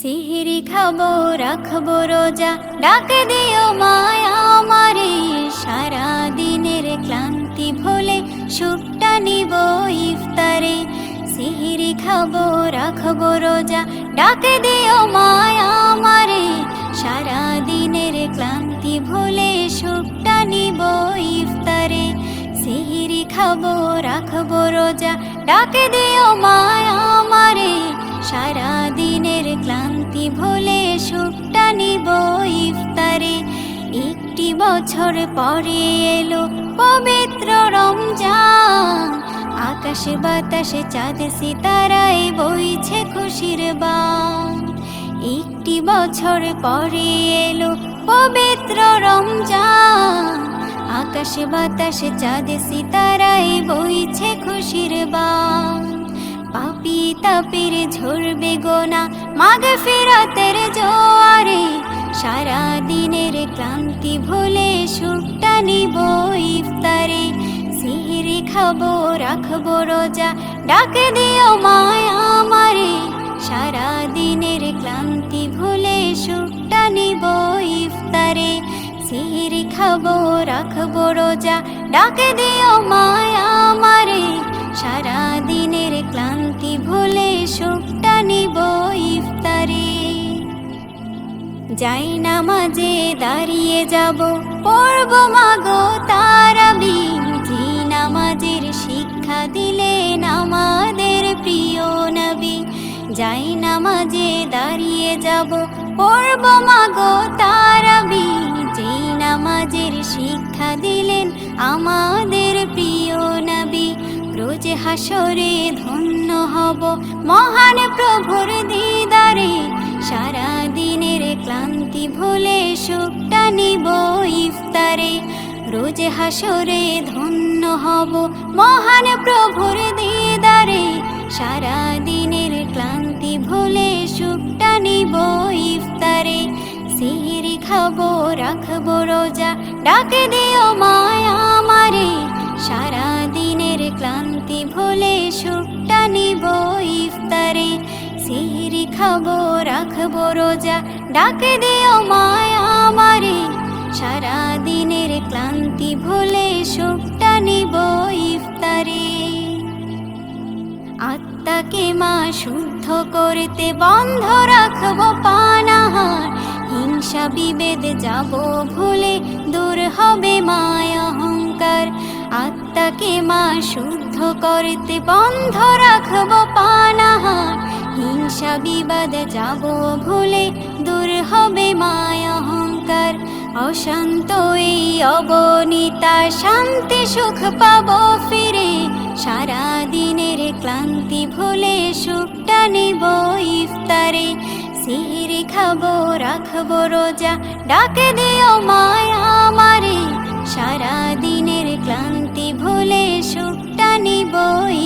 সিহিরি খাবো রাখবো রোজা, ডাক দিও মায়া আমারে। সারা দিনের ক্লান্তি ভুলে সুখটা নিব ইফতারে। সিহিরি খাবো রাখবো রোজা, ডাক দিও মায়া আমারে। সারা দিনের ক্লান্তি ভুলে সুখটা নিব ইফতারে। সিহিরি খাবো রাখবো রোজা, ডাক দিও মায়া আমারে। সারা দিনের ক্লান্তি ভুলে সুখটা নিব ইফতারে। একটি বছর পরে এলো পবিত্র রমজান, আকাশে বাতাসে চাঁদ সিতারায় বইছে খুশির বান। একটি বছর পরে এলো পবিত্র রমজান, আকাশে বাতাসে চাঁদ সিতারায় বইছে খুশির বান। পাপী তাপের ঝরবে গোনা মাগফিরাতের জোয়ারে। সারা দিনের ক্লান্তি ভুলে সুখটা নিব ইফতারে। সিহিরি খাবো রাখবো রোজা, ডাক দিও মায়া আমারে। সারা দিনের ক্লান্তি ভুলে সুখটা নিব ইফতারে। সিহিরি খাবো রাখবো রোজা, ডাক দিও মায়া আমারে। সারা দিনের ক্লান্তি ভুলে সুখটা নিব ইফতারে। যাই নামাজে দাঁড়িয়ে যাব, পড়ব মাগো তারাবির। জি নামাজের শিক্ষা দিলেন আমাদের প্রিয় নবী। যাই নামাজে দাঁড়িয়ে যাব, পড়ব মাগো তারাবির। জি নামাজের শিক্ষা দিলেন আমাদের প্রিয় নবী। রোজ হাসরে ধন্য হব মহান প্রভুর দিদারে। সারা দিনের ক্লান্তি ভুলে সুখটা নিব ইফতারে। রোজ হাসরে ধন্য হব মহান প্রভুর দিদারে। সারা দিনের ক্লান্তি ভুলে সুখটা নিব ইফতারে। সিহিরি খাবো রাখবো রোজা, ডাক দিও মায়া আমারে। সারা দিনের ক্লান্তি ভুলে সুখটা নিব ইফতারে। সিহিরি খাবো রাখবো রোজা, ডাক দিও মায়া আমারে। সারা দিনের ক্লান্তি ভুলে সুখটা নিব ইফতারে। আত্মাকে মা শুদ্ধ করতে বন্ধ রাখবো পানাহার। হিংসা বিভেদ যাব ভুলে দূর হবে মায়া অহংকার। আত্মাকে মা শুদ্ধ করতে বন্ধ রাখবো পানাহার। হিংসা বিবাদ যাব ভুলে দূর হবে মায়া অহংকার। অশান্ত এই অবনীতা শান্তি সুখ পাবো ফিরে। সারা দিনের ক্লান্তি ভুলে সুখটা নিব ইফতারে। সিহিরি খাবো রাখবো রোজা, ডাক দিও মায়া আমারে। সারা দিনের ক্লান্তি ভুলে সুখটা নিব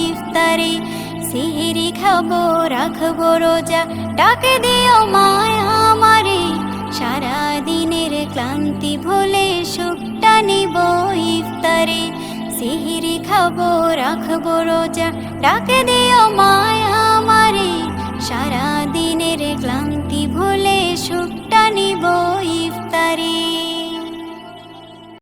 ইফতারে। সিহিরি খাবো রাখবো রোজা, ডাক দিও মায়া আমারে। সারা দিনের ক্লান্তি ভুলে সুখটা নিব ইফতারে। সিহিরি খাবো রাখবো রোজা, ডাক দিও মায়া আমারে। সারা দিনের ক্লান্তি ভুলে সুখটা নিব ইফতারে।